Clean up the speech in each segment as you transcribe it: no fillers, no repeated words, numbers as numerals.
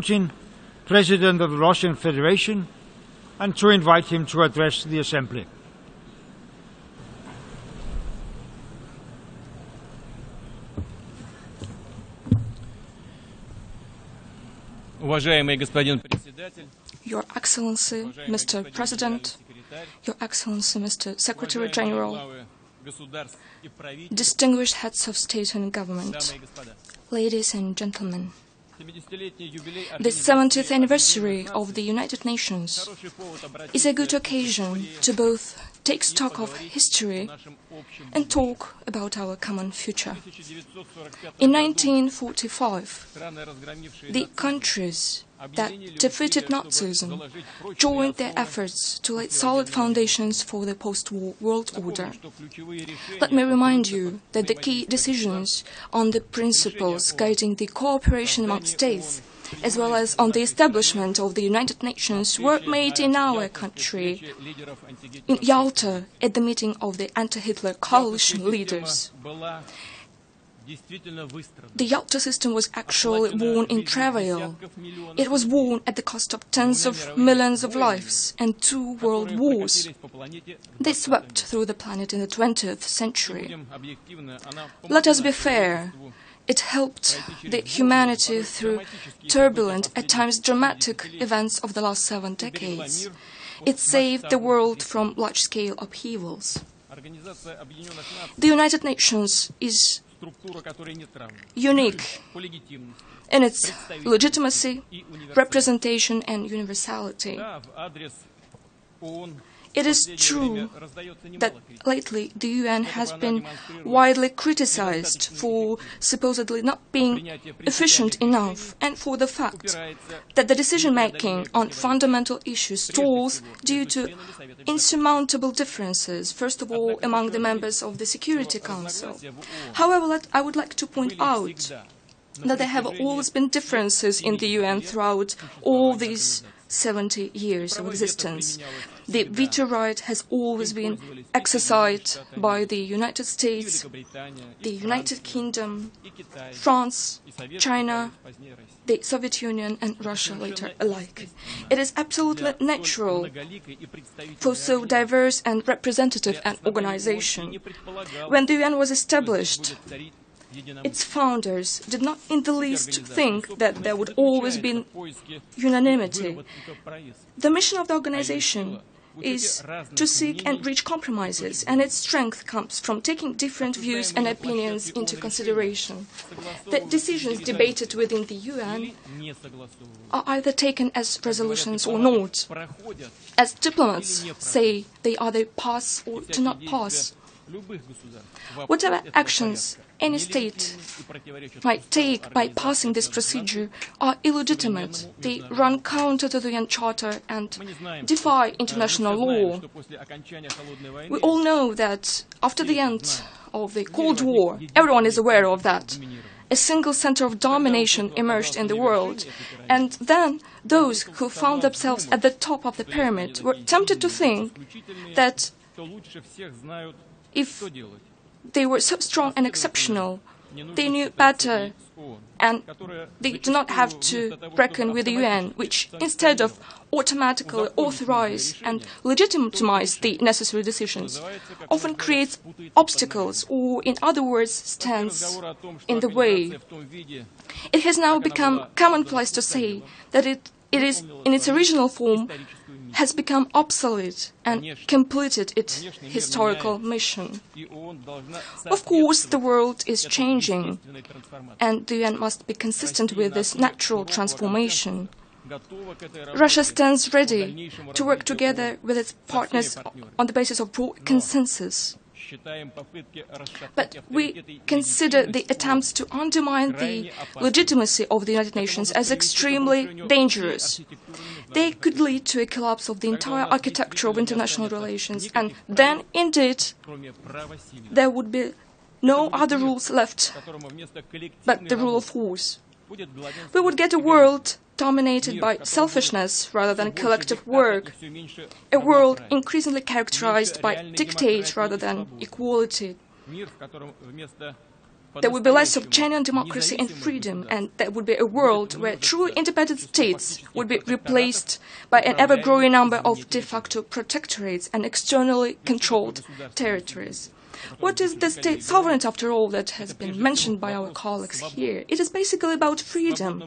Putin, President of the Russian Federation, and to invite him to address the Assembly. Your Excellency, Mr. President, Your Excellency, Mr. Secretary General, distinguished heads of state and government, ladies and gentlemen, the 70th anniversary of the United Nations is a good occasion to both take stock of history and talk about our common future. In 1945, the countries that defeated Nazism joined their efforts to lay solid foundations for the post-war world order. Let me remind you that the key decisions on the principles guiding the cooperation among states, as well as on the establishment of the United Nations, were made in our country, in Yalta, at the meeting of the anti-Hitler coalition leaders. The Yalta system was actually won in travail. It was won at the cost of tens of millions of lives and 2 world wars. They swept through the planet in the 20th century. Let us be fair. It helped the humanity through turbulent, at times dramatic, events of the last 7 decades. It saved the world from large-scale upheavals. The United Nations is unique in its legitimacy, representation and universality. It is true that lately the UN has been widely criticized for supposedly not being efficient enough and for the fact that the decision-making on fundamental issues stalls due to insurmountable differences, first of all among the members of the Security Council. However, I would like to point out that there have always been differences in the UN throughout all these 70 years of existence. The veto right has always been exercised by the United States, the United Kingdom, France, China, the Soviet Union and Russia later alike. It is absolutely natural for so diverse and representative an organization. When the UN was established, its founders did not in the least think that there would always be unanimity. The mission of the organization is to seek and reach compromises, and its strength comes from taking different views and opinions into consideration. The decisions debated within the UN are either taken as resolutions or not. As diplomats say, they either pass or do not pass. Whatever actions any state might take by passing this procedure are illegitimate. They run counter to the UN Charter and defy international law. We all know that after the end of the Cold War, everyone is aware of that, a single center of domination emerged in the world, and then those who found themselves at the top of the pyramid were tempted to think that if they were so strong and exceptional, they knew better, and they do not have to reckon with the UN, which instead of automatically authorize and legitimize the necessary decisions, often creates obstacles, or in other words, stands in the way. It has now become commonplace to say that it is, in its original form, has become obsolete and completed its historical mission. Of course, the world is changing, and the UN must be consistent with this natural transformation. Russia stands ready to work together with its partners on the basis of broad consensus. But we consider the attempts to undermine the legitimacy of the United Nations as extremely dangerous. They could lead to a collapse of the entire architecture of international relations, and then, indeed, there would be no other rules left but the rule of force. We would get a world dominated by selfishness rather than collective work, a world increasingly characterized by dictate rather than equality. there would be less of genuine democracy and freedom, and there would be a world where true independent states would be replaced by an ever-growing number of de facto protectorates and externally controlled territories. What is the state sovereignty, after all, that has been mentioned by our colleagues here? It is basically about freedom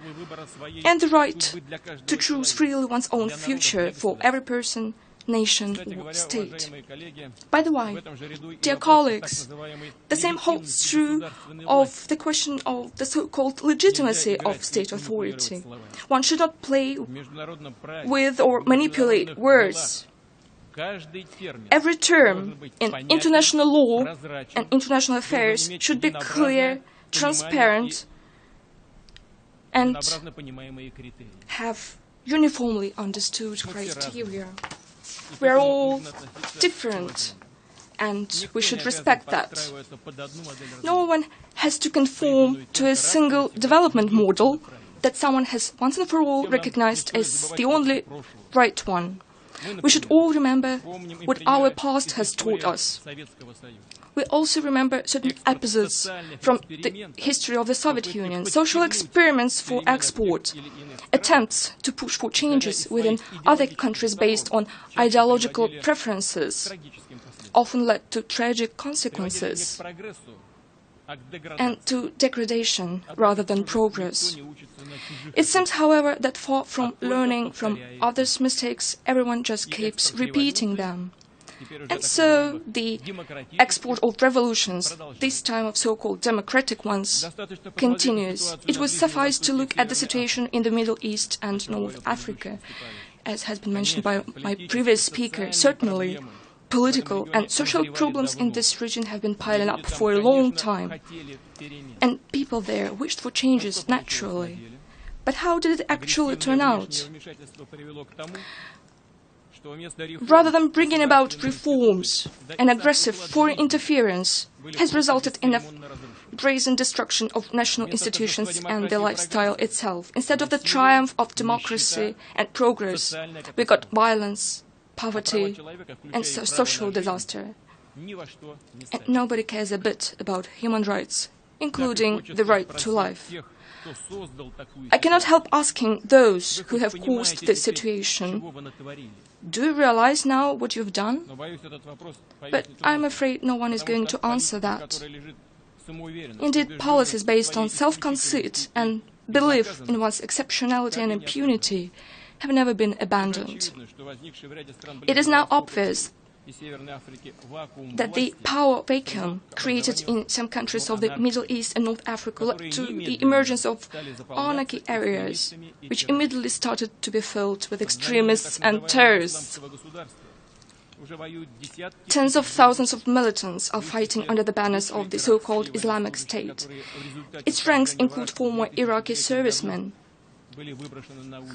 and the right to choose freely one's own future for every person, nation or state. By the way, dear colleagues, the same holds true of the question of the so-called legitimacy of state authority. One should not play with or manipulate words. Every term in international law and international affairs should be clear, transparent, and have uniformly understood criteria. We are all different, and we should respect that. No one has to conform to a single development model that someone has once and for all recognized as the only right one. We should all remember what our past has taught us. We also remember certain episodes from the history of the Soviet Union, social experiments for export, attempts to push for changes within other countries based on ideological preferences, often led to tragic consequences and to degradation rather than progress. It seems, however, that far from learning from others' mistakes, everyone just keeps repeating them. And so the export of revolutions, this time of so-called democratic ones, continues. It would suffice to look at the situation in the Middle East and North Africa. As has been mentioned by my previous speaker, certainly political and social problems in this region have been piling up for a long time. And people there wished for changes naturally. But how did it actually turn out? Rather than bringing about reforms, an aggressive foreign interference has resulted in a brazen destruction of national institutions and the lifestyle itself. Instead of the triumph of democracy and progress, we got violence, poverty, and social disaster. And nobody cares a bit about human rights, including the right to life. I cannot help asking those who have caused this situation, do you realize now what you've done? But I'm afraid no one is going to answer that. Indeed, policies based on self-conceit and belief in one's exceptionality and impunity have never been abandoned. It is now obvious that the power vacuum created in some countries of the Middle East and North Africa led to the emergence of anarchy areas, which immediately started to be filled with extremists and terrorists. Tens of thousands of militants are fighting under the banners of the so-called Islamic State. Its ranks include former Iraqi servicemen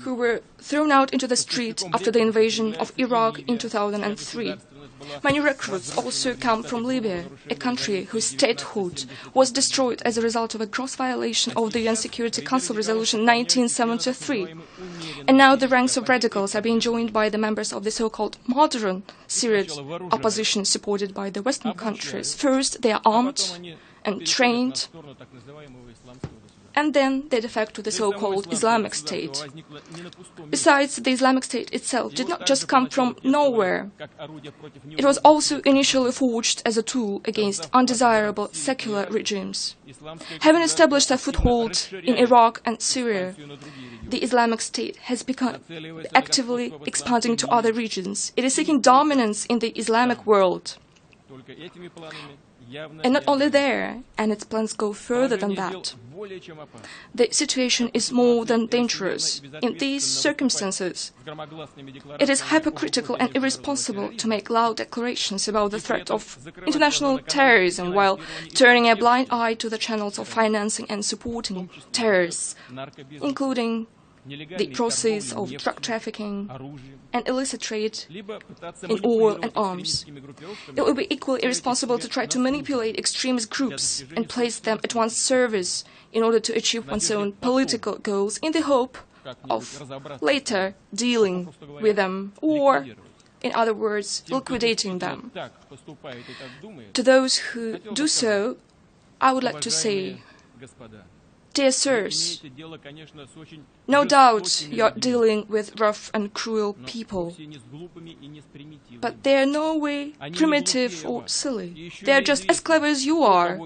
who were thrown out into the street after the invasion of Iraq in 2003. Many recruits also come from Libya, a country whose statehood was destroyed as a result of a gross violation of the UN Security Council Resolution 1973. And now the ranks of radicals are being joined by the members of the so-called modern Syrian opposition supported by the Western countries. First, they are armed and trained, and then they defect to the so-called Islamic State. Besides, the Islamic State itself did not just come from nowhere. It was also initially forged as a tool against undesirable secular regimes. Having established a foothold in Iraq and Syria, the Islamic State has become actively expanding to other regions. It is seeking dominance in the Islamic world. And not only there, and its plans go further than that. The situation is more than dangerous. In these circumstances, it is hypocritical and irresponsible to make loud declarations about the threat of international terrorism while turning a blind eye to the channels of financing and supporting terrorists, including the process of drug trafficking and illicit trade in oil and arms. It would be equally irresponsible to try to manipulate extremist groups and place them at one's service in order to achieve one's own political goals in the hope of later dealing with them or, in other words, liquidating them. To those who do so, I would like to say, dear sirs, no doubt you're dealing with rough and cruel people, but they're no way primitive or silly. They're just as clever as you are,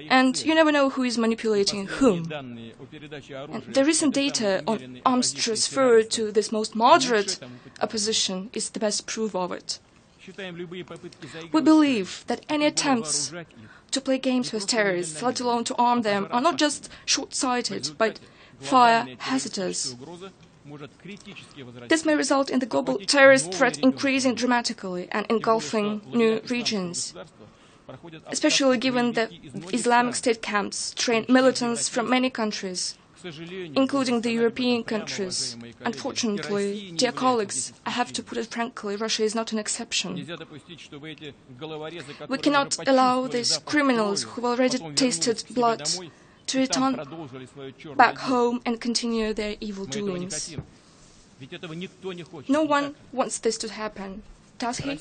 and you never know who is manipulating whom. And the recent data on arms transfer to this most moderate opposition is the best proof of it. We believe that any attempts to play games with terrorists, let alone to arm them, are not just short-sighted, but fire hazardous. This may result in the global terrorist threat increasing dramatically and engulfing new regions, especially given that Islamic State camps train militants from many countries, including the European countries. Unfortunately, dear colleagues, I have to put it frankly, Russia is not an exception. We cannot allow these criminals who have already tasted blood to return back home and continue their evil doings. No one wants this to happen. Does he?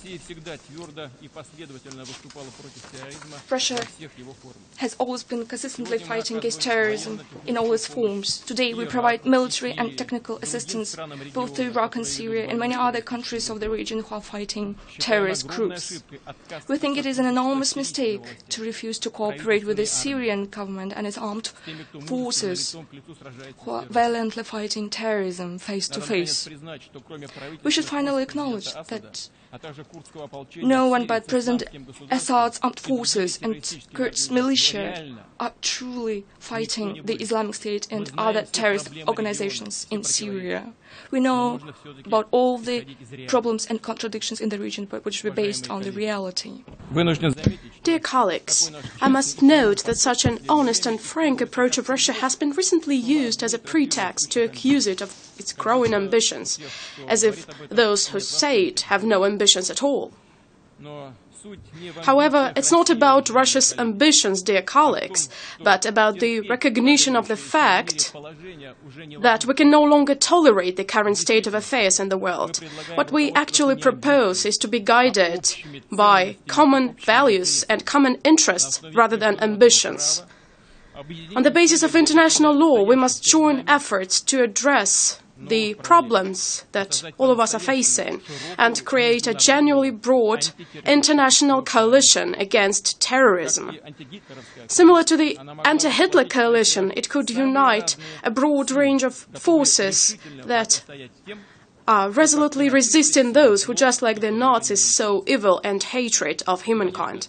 Russia has always been consistently fighting against terrorism in all its forms. Today we provide military and technical assistance both to Iraq and Syria and many other countries of the region who are fighting terrorist groups. We think it is an enormous mistake to refuse to cooperate with the Syrian government and its armed forces who are violently fighting terrorism face to face. We should finally acknowledge that no one but President Assad's armed forces and Kurds militia are truly fighting the Islamic State and other terrorist organizations in Syria. We know about all the problems and contradictions in the region, but which were based on the reality. Dear colleagues, I must note that such an honest and frank approach of Russia has been recently used as a pretext to accuse it of its growing ambitions, as if those who say it have no ambitions at all. However, it's not about Russia's ambitions, dear colleagues, but about the recognition of the fact that we can no longer tolerate the current state of affairs in the world. What we actually propose is to be guided by common values and common interests rather than ambitions. On the basis of international law, we must join efforts to address the problems that all of us are facing and create a genuinely broad international coalition against terrorism. Similar to the anti-Hitler coalition, it could unite a broad range of forces that are resolutely resisting those who, just like the Nazis, sow evil and hatred of humankind.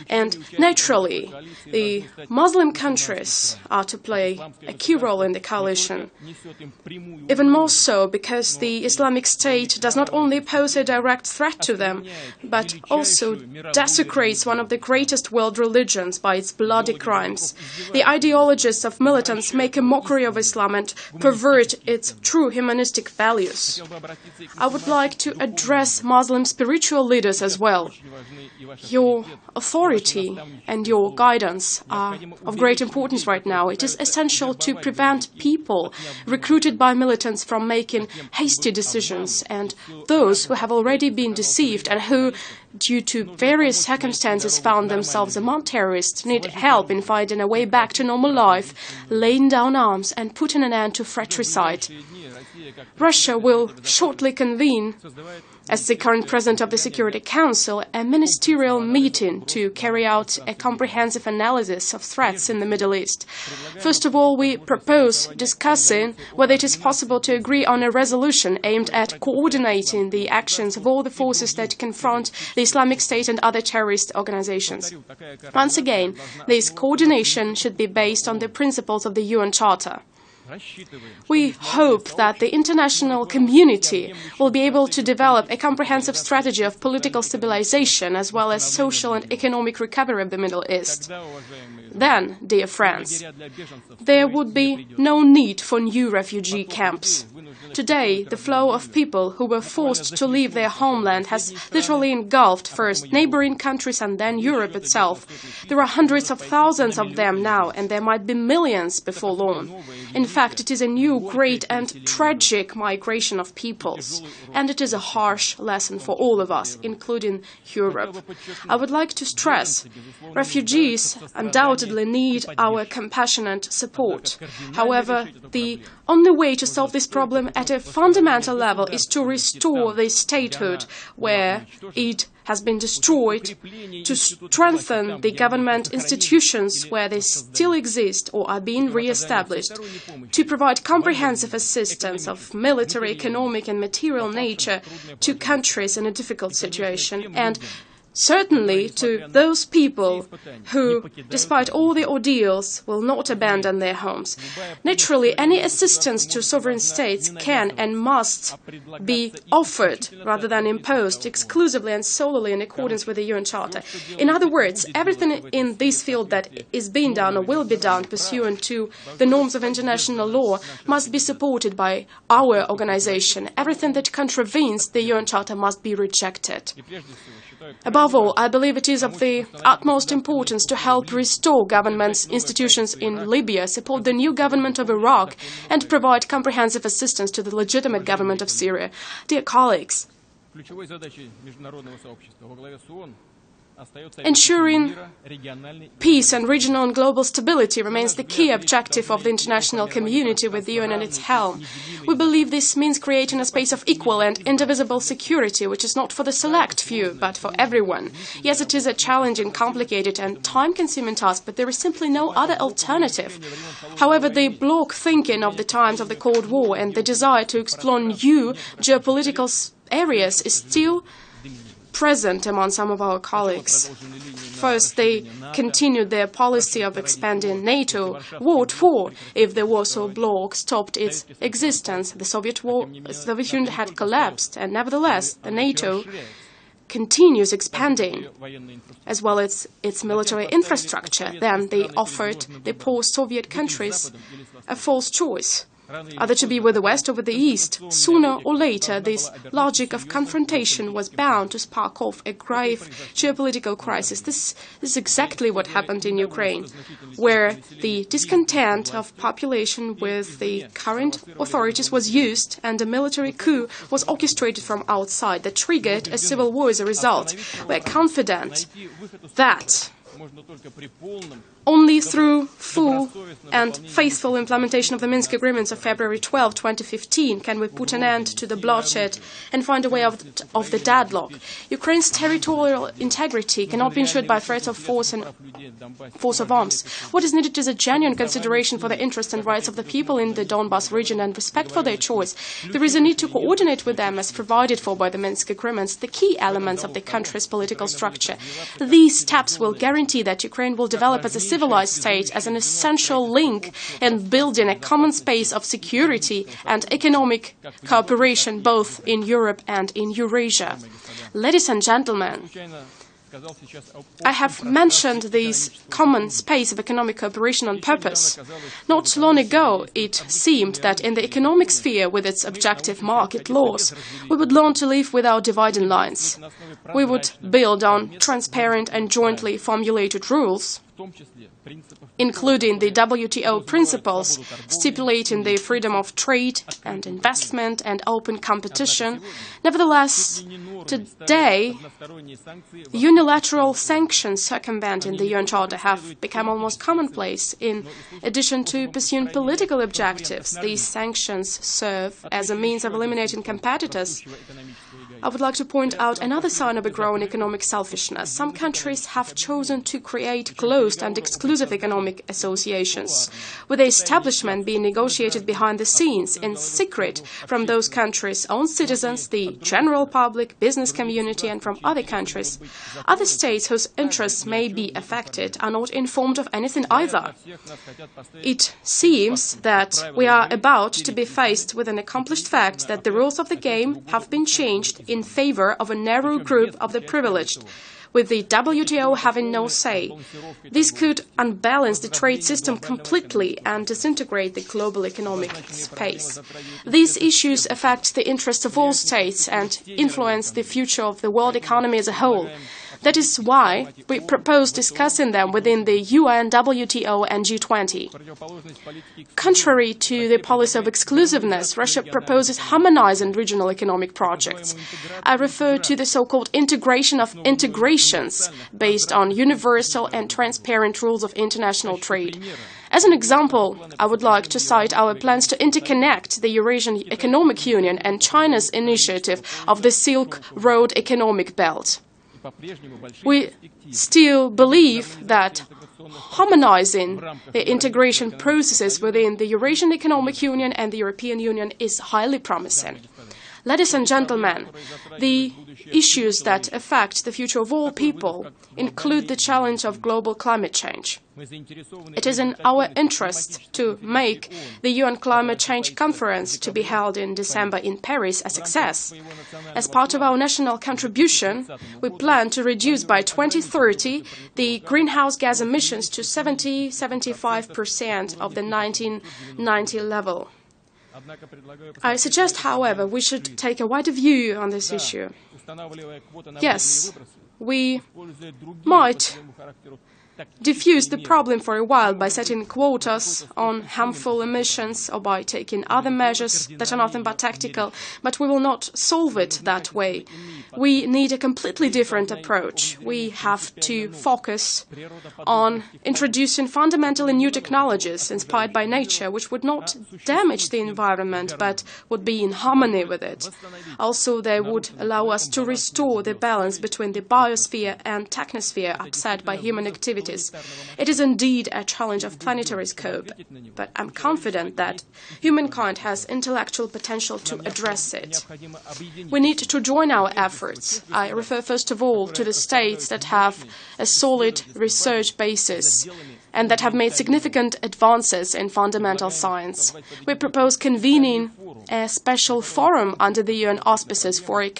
And naturally, the Muslim countries are to play a key role in the coalition, even more so because the Islamic State does not only pose a direct threat to them, but also desecrates one of the greatest world religions by its bloody crimes. The ideologists of militants make a mockery of Islam and pervert its true humanistic values. I would like to address Muslim spiritual leaders as well. Your authority and your guidance are of great importance right now. It is essential to prevent people recruited by militants from making hasty decisions, and those who have already been deceived and who, due to various circumstances, found themselves among terrorists need help in finding a way back to normal life, laying down arms and putting an end to fratricide. Russia will shortly convene, as the current President of the Security Council, a ministerial meeting to carry out a comprehensive analysis of threats in the Middle East. First of all, we propose discussing whether it is possible to agree on a resolution aimed at coordinating the actions of all the forces that confront the Islamic State and other terrorist organizations. Once again, this coordination should be based on the principles of the UN Charter. We hope that the international community will be able to develop a comprehensive strategy of political stabilization as well as social and economic recovery of the Middle East. Then, dear friends, there would be no need for new refugee camps. Today, the flow of people who were forced to leave their homeland has literally engulfed first neighboring countries and then Europe itself. There are hundreds of thousands of them now, and there might be millions before long. In fact, it is a new, great and tragic migration of peoples, and it is a harsh lesson for all of us, including Europe. I would like to stress, refugees undoubtedly need our compassionate support. However, the only way to solve this problem at a fundamental level is to restore the statehood where it has been destroyed, to strengthen the government institutions where they still exist or are being re-established, to provide comprehensive assistance of military, economic and material nature to countries in a difficult situation, and certainly to those people who, despite all the ordeals, will not abandon their homes. Naturally, any assistance to sovereign states can and must be offered rather than imposed exclusively and solely in accordance with the UN Charter. In other words, everything in this field that is being done or will be done pursuant to the norms of international law must be supported by our organization. Everything that contravenes the UN Charter must be rejected. Above all, I believe it is of the utmost importance to help restore government's institutions in Libya, support the new government of Iraq, and provide comprehensive assistance to the legitimate government of Syria. Dear colleagues, ensuring peace and regional and global stability remains the key objective of the international community with the UN at its helm. We believe this means creating a space of equal and indivisible security, which is not for the select few, but for everyone. Yes, it is a challenging, complicated and time-consuming task, but there is simply no other alternative. However, the bloc thinking of the times of the Cold War and the desire to explore new geopolitical areas is still present among some of our colleagues. First, they continued their policy of expanding NATO. What for? If the Warsaw Bloc stopped its existence, the Soviet Union had collapsed, and nevertheless, the NATO continues expanding, as well as its military infrastructure. Then they offered the post-Soviet countries a false choice, either to be with the West or with the East. Sooner or later, this logic of confrontation was bound to spark off a grave geopolitical crisis. This is exactly what happened in Ukraine, where the discontent of population with the current authorities was used and a military coup was orchestrated from outside that triggered a civil war as a result. We are confident that only through full and faithful implementation of the Minsk agreements of February 12, 2015 can we put an end to the bloodshed and find a way out of the deadlock. Ukraine's territorial integrity cannot be ensured by threats of force and force of arms. What is needed is a genuine consideration for the interests and rights of the people in the Donbas region and respect for their choice. There is a need to coordinate with them as provided for by the Minsk agreements, the key elements of the country's political structure. These steps will guarantee that Ukraine will develop as a civilized state, as an essential link in building a common space of security and economic cooperation both in Europe and in Eurasia. Ladies and gentlemen, I have mentioned this common space of economic cooperation on purpose. Not long ago, it seemed that in the economic sphere, with its objective market laws, we would learn to live without dividing lines. We would build on transparent and jointly formulated rules, including the WTO principles stipulating the freedom of trade and investment and open competition. Nevertheless, today, unilateral sanctions circumventing the UN Charter have become almost commonplace. In addition to pursuing political objectives, these sanctions serve as a means of eliminating competitors. I would like to point out another sign of a growing economic selfishness. Some countries have chosen to create closed and exclusive economic associations, with the establishment being negotiated behind the scenes, in secret, from those countries' own citizens, the general public, business community, and from other countries. Other states whose interests may be affected are not informed of anything either. It seems that we are about to be faced with an accomplished fact that the rules of the game have been changed in favor of a narrow group of the privileged, with the WTO having no say. This could unbalance the trade system completely and disintegrate the global economic space. These issues affect the interests of all states and influence the future of the world economy as a whole. That is why we propose discussing them within the UN, WTO and G20. Contrary to the policy of exclusiveness, Russia proposes harmonizing regional economic projects. I refer to the so-called integration of integrations based on universal and transparent rules of international trade. As an example, I would like to cite our plans to interconnect the Eurasian Economic Union and China's initiative of the Silk Road Economic Belt. We still believe that harmonizing the integration processes within the Eurasian Economic Union and the European Union is highly promising. Ladies and gentlemen, the issues that affect the future of all people include the challenge of global climate change. It is in our interest to make the UN Climate Change Conference to be held in December in Paris a success. As part of our national contribution, we plan to reduce by 2030 the greenhouse gas emissions to 70–75% of the 1990 level. I suggest, however, we should take a wider view on this issue. Yes, we might diffuse the problem for a while by setting quotas on harmful emissions or by taking other measures that are nothing but tactical, but we will not solve it that way. We need a completely different approach. We have to focus on introducing fundamentally new technologies inspired by nature, which would not damage the environment, but would be in harmony with it. Also, they would allow us to restore the balance between the biosphere and technosphere upset by human activities. It is indeed a challenge of planetary scope, but I'm confident that humankind has intellectual potential to address it. We need to join our efforts. I refer first of all to the states that have a solid research basis and that have made significant advances in fundamental science. We propose convening a special forum under the UN auspices for a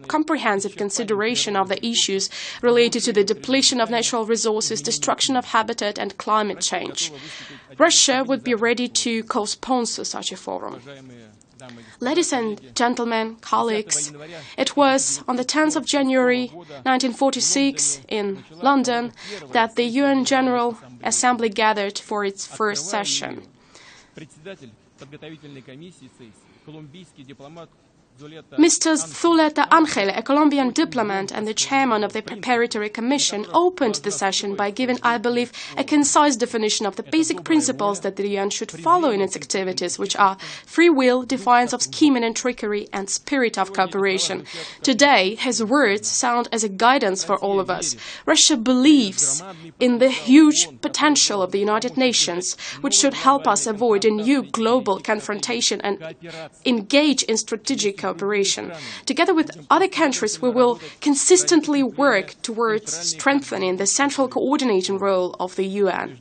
comprehensive consideration of the issues related to the depletion of natural resources, destruction of habitat and climate change. Russia would be ready to co-sponsor such a forum. Ladies and gentlemen, colleagues, it was on the 10th of January 1946 in London that the UN General Assembly gathered for its first session. Mr. Zuleta Angel, a Colombian diplomat and the chairman of the Preparatory Commission, opened the session by giving, I believe, a concise definition of the basic principles that the UN should follow in its activities, which are free will, defiance of scheming and trickery, and spirit of cooperation. Today, his words sound as a guidance for all of us. Russia believes in the huge potential of the United Nations, which should help us avoid a new global confrontation and engage in strategic cooperation. Together with other countries, we will consistently work towards strengthening the central coordinating role of the UN.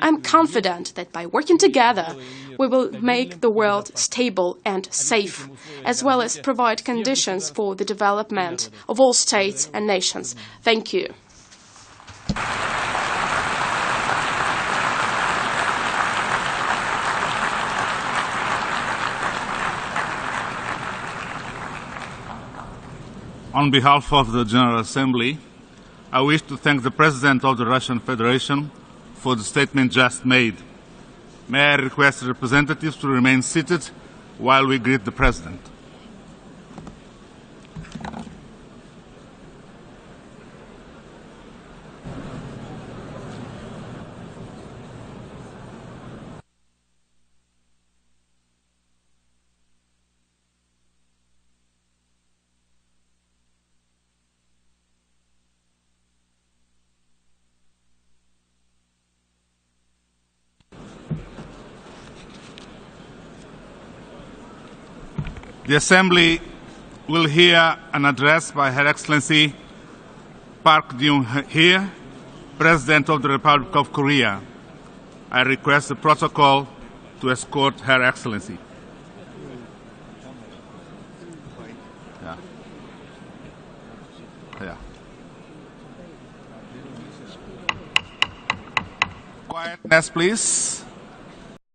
I'm confident that by working together, we will make the world stable and safe, as well as provide conditions for the development of all states and nations. Thank you. On behalf of the General Assembly, I wish to thank the President of the Russian Federation for the statement just made. May I request the representatives to remain seated while we greet the President. The Assembly will hear an address by Her Excellency Park Geun-hye, President of the Republic of Korea. I request the protocol to escort Her Excellency. Yeah. Yeah. Quietness, please.